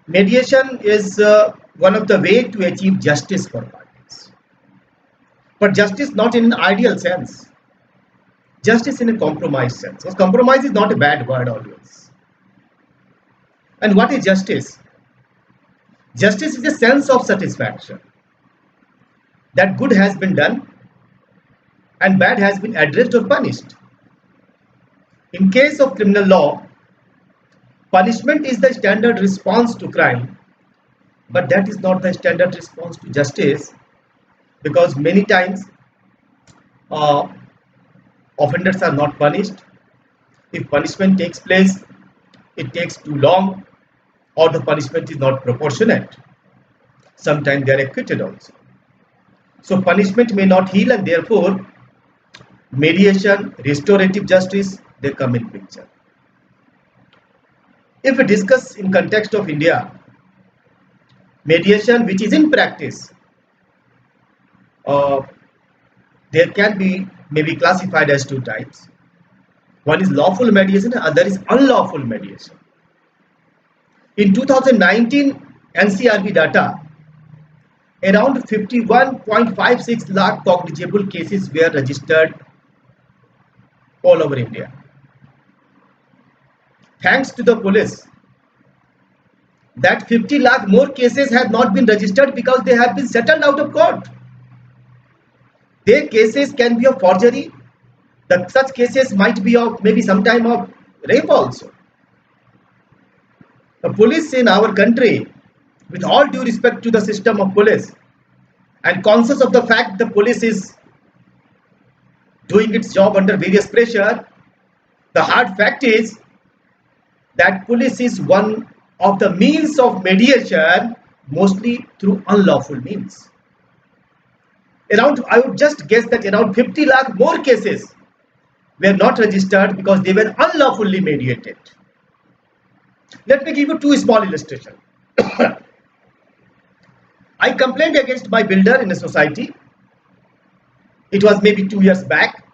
Mediation is one of the way to achieve justice for parties. But justice not in an ideal sense, justice in a compromise sense. Because compromise is not a bad word always. And what is justice? Justice is a sense of satisfaction that good has been done and bad has been addressed or punished. In case of criminal law, punishment is the standard response to crime, but that is not the standard response to justice because many times uh, offenders are not punished. If punishment takes place, it takes too long or the punishment is not proportionate. Sometimes they are acquitted also. So punishment may not heal and therefore mediation, restorative justice, they come in picture. If we discuss in context of India, mediation which is in practice, uh, there can be maybe classified as two types. One is lawful mediation and other is unlawful mediation. In 2019 NCRB data, around 51.56 lakh cognizable cases were registered all over India. Thanks to the police, that 50 lakh more cases have not been registered because they have been settled out of court. Their cases can be of forgery. Such cases might be of maybe sometime of rape also. The police in our country, with all due respect to the system of police, and conscious of the fact the police is doing its job under various pressure, the hard fact is that police is one of the means of mediation, mostly through unlawful means. I would just guess that around 50 lakh more cases were not registered because they were unlawfully mediated. Let me give you two small illustrations. I complained against my builder in a society. It was maybe 2 years back.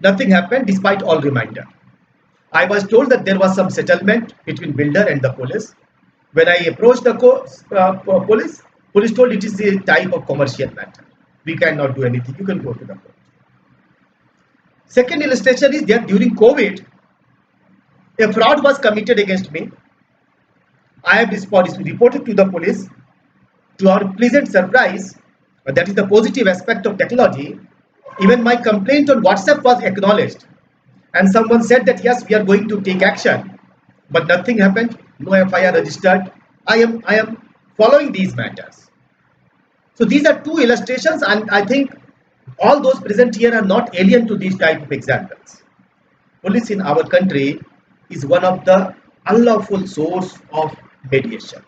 Nothing happened despite all reminder. I was told that there was some settlement between builder and the police. When I approached the police told it is a type of commercial matter. We cannot do anything. You can go to the court. Second illustration is that during COVID, a fraud was committed against me. I have reported to the police. To our pleasant surprise, that is the positive aspect of technology, even my complaint on WhatsApp was acknowledged. And someone said that yes, we are going to take action. But nothing happened, no FIR registered. I am following these matters. So these are two illustrations, and I think all those present here are not alien to these type of examples. Police in our country is one of the unlawful source of mediation.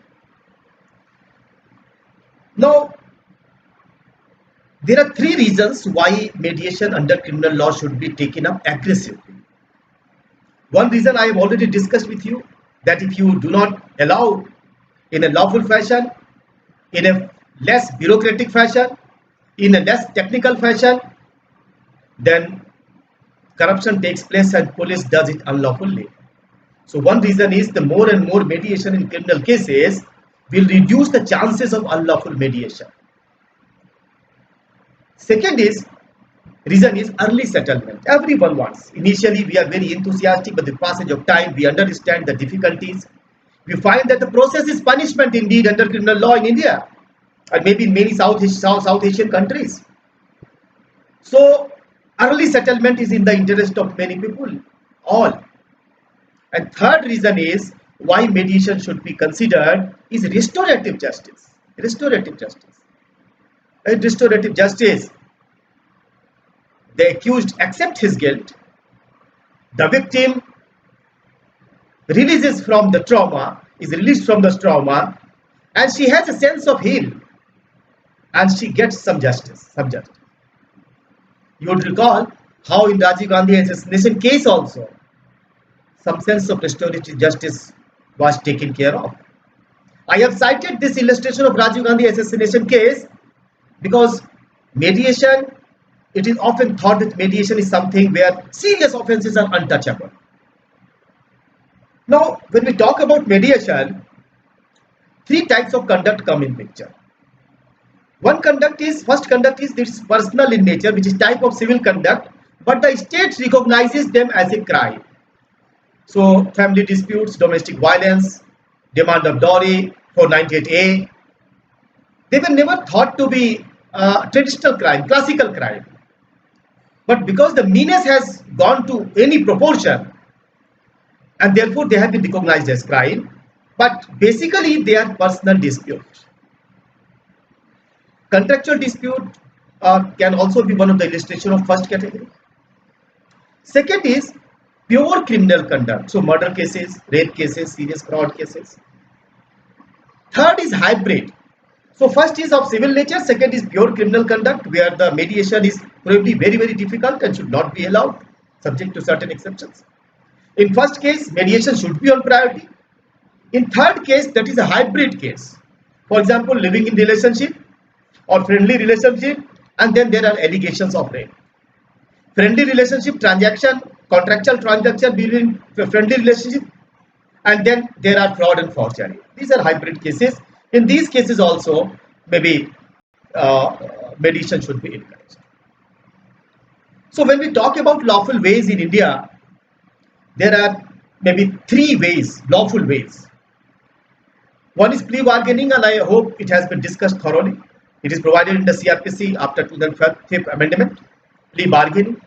Now, there are three reasons why mediation under criminal law should be taken up aggressively. One reason I have already discussed with you, that if you do not allow in a lawful fashion, in a less bureaucratic fashion, in a less technical fashion, then corruption takes place and police does it unlawfully. So one reason is the more and more mediation in criminal cases will reduce the chances of unlawful mediation. Second reason is early settlement. Everyone wants. Initially, we are very enthusiastic, but the passage of time, we understand the difficulties. We find that the process is punishment indeed under criminal law in India, and maybe in many South Asian countries. So, early settlement is in the interest of many people, all. And third reason is why mediation should be considered is restorative justice. Restorative justice. In restorative justice, the accused accepts his guilt, the victim releases from the trauma, is released from the trauma, and she has a sense of heal, and she gets some justice. You would recall how in Rajiv Gandhi assassination case also, some sense of restorative justice was taken care of. I have cited this illustration of Rajiv Gandhi assassination case because mediation, it is often thought that mediation is something where serious offenses are untouchable. Now, when we talk about mediation, three types of conduct come in picture. First conduct is this personal in nature, which is type of civil conduct, but the state recognizes them as a crime. So family disputes, domestic violence, demand of dowry, 498A, they were never thought to be traditional crime, classical crime. But because the meanness has gone to any proportion, and therefore they have been recognized as crime, but basically they are personal disputes. Contractual dispute can also be one of the illustration of first category. Second is pure criminal conduct, so murder cases, rape cases, serious fraud cases. Third is hybrid. So first is of civil nature, second is pure criminal conduct, where the mediation is probably very, very difficult and should not be allowed, subject to certain exceptions. In first case, mediation should be on priority. In third case, that is a hybrid case. For example, living in relationship or friendly relationship, and then there are allegations of rape. Friendly relationship transaction, contractual transaction between friendly relationship, and then there are fraud and forgery. These are hybrid cases. In these cases also, maybe mediation should be encouraged. So when we talk about lawful ways in India, there are maybe three ways, lawful ways. One is plea bargaining, and I hope it has been discussed thoroughly. It is provided in the CRPC after 2005 amendment. Plea bargaining.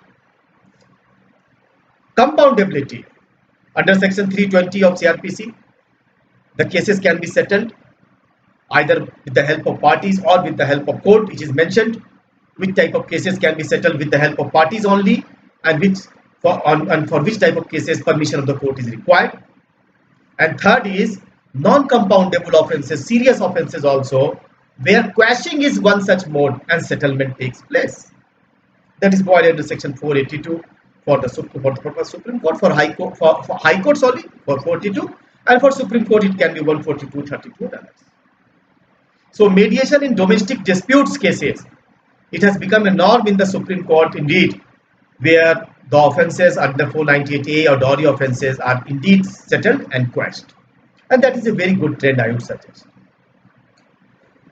Compoundability. Under section 320 of CRPC, the cases can be settled either with the help of parties or with the help of court. It is mentioned which type of cases can be settled with the help of parties only, and for which type of cases permission of the court is required. And third is non-compoundable offences, serious offences also, where quashing is one such mode and settlement takes place. That is provided under section 482 for the Supreme Court, for High Court, for High Court, sorry, for 42, and for Supreme Court it can be 142, 32 and others. So mediation in domestic disputes cases, it has become a norm in the Supreme Court indeed, where the offences under 498A or dowry offences are indeed settled and quashed. And that is a very good trend, I would suggest.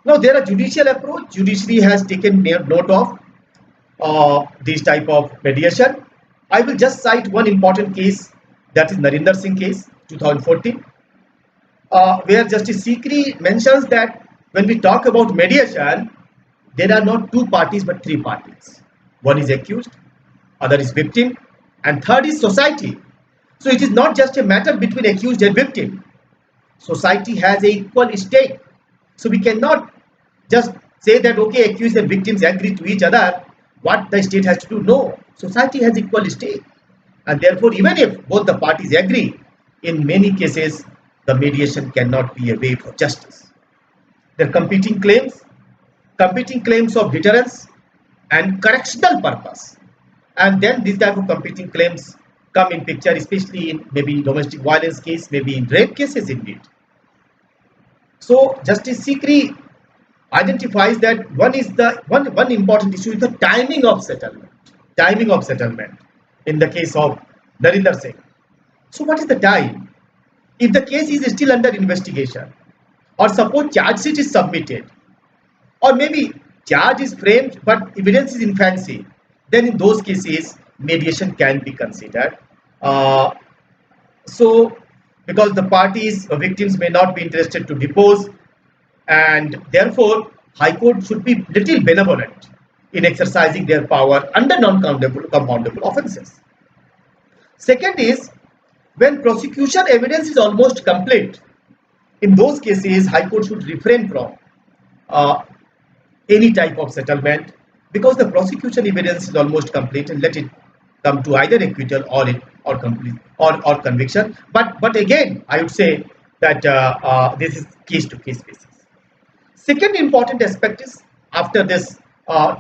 Now there are judicial approach. Judiciary has taken note of these type of mediation. I will just cite one important case, that is Narinder Singh case, 2014, where Justice Sikri mentions that when we talk about mediation, there are not two parties but three parties. One is accused, other is victim, and third is society. So it is not just a matter between accused and victim. Society has an equal stake. So we cannot just say that okay, accused and victims agree to each other, what the state has to do. No, society has equal stake, and therefore even if both the parties agree, in many cases the mediation cannot be a way for justice. There are competing claims of deterrence and correctional purpose, and then these type of competing claims come in picture, especially in maybe domestic violence case, maybe in rape cases indeed. So Justice Sikri identifies that one important issue is the timing of settlement. In the case of Narinder Singh. So what is the time? If the case is still under investigation, or suppose charge sheet is submitted, or maybe charge is framed but evidence is in fancy, then in those cases mediation can be considered. So because the parties or victims may not be interested to depose, and therefore High Court should be little benevolent in exercising their power under non-compoundable offences. Second is when prosecution evidence is almost complete. In those cases, High Court should refrain from any type of settlement, because the prosecution evidence is almost complete, and let it come to either acquittal or conviction. But again, I would say that this is case to case basis. Second important aspect is, after this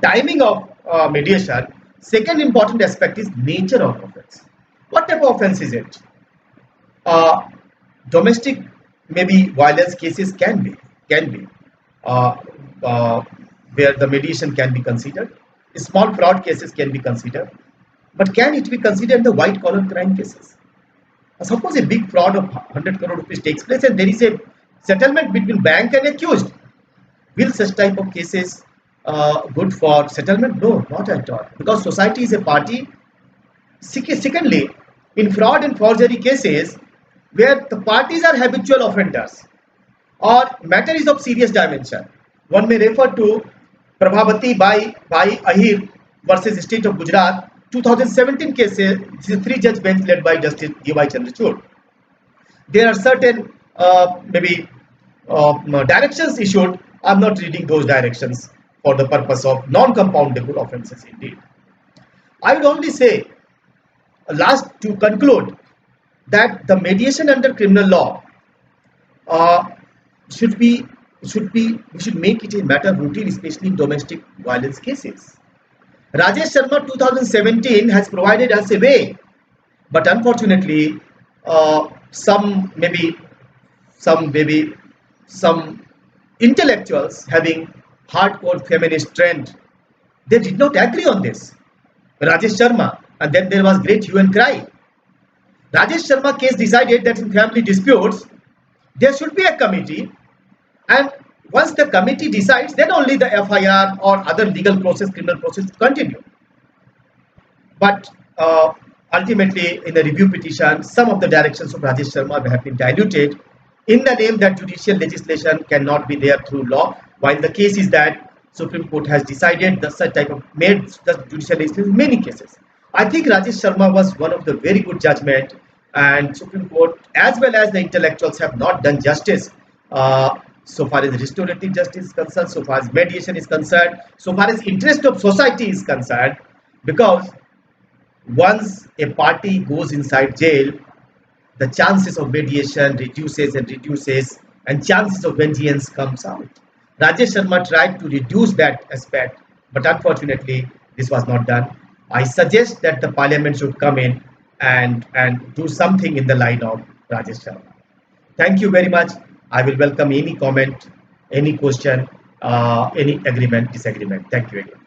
timing of mediation, second important aspect is nature of offence. What type of offence is it? Domestic maybe violence cases can be where the mediation can be considered. Small fraud cases can be considered, but can it be considered in the white collar crime cases? Suppose a big fraud of 100 crore rupees takes place, and there is a settlement between bank and accused. Will such type of cases good for settlement? No, not at all. Because society is a party. Secondly, in fraud and forgery cases, where the parties are habitual offenders or matter is of serious dimension, one may refer to Prabhavati by Ahir versus State of Gujarat 2017 cases. This is a three-judge bench led by Justice D.Y. Chandrachud. There are certain maybe directions issued. I'm not reading those directions for the purpose of non-compoundable offences indeed. I would only say, last to conclude, that the mediation under criminal law uh, should be we should make it a matter of routine, especially in domestic violence cases. Rajesh Sharma 2017 has provided us a way, but unfortunately, some maybe some intellectuals having hardcore feminist trend, they did not agree on this. Rajesh Sharma, and then there was great hue and cry. Rajesh Sharma case decided that in family disputes there should be a committee, and once the committee decides, then only the FIR or other legal process, criminal process to continue. But ultimately, in the review petition, some of the directions of Rajesh Sharma have been diluted in the name that judicial legislation cannot be there through law, while the case is that Supreme Court has decided the such type of made the judicial legislation in many cases. I think Rajesh Sharma was one of the very good judgment, and Supreme Court as well as the intellectuals have not done justice so far as restorative justice is concerned, so far as mediation is concerned, so far as interest of society is concerned, because once a party goes inside jail, the chances of mediation reduces, and chances of vengeance comes out. Rajesh Sharma tried to reduce that aspect, but unfortunately, this was not done. I suggest that the parliament should come in and do something in the line of Rajesh Sharma. Thank you very much. I will welcome any comment, any question, any agreement, disagreement. Thank you again.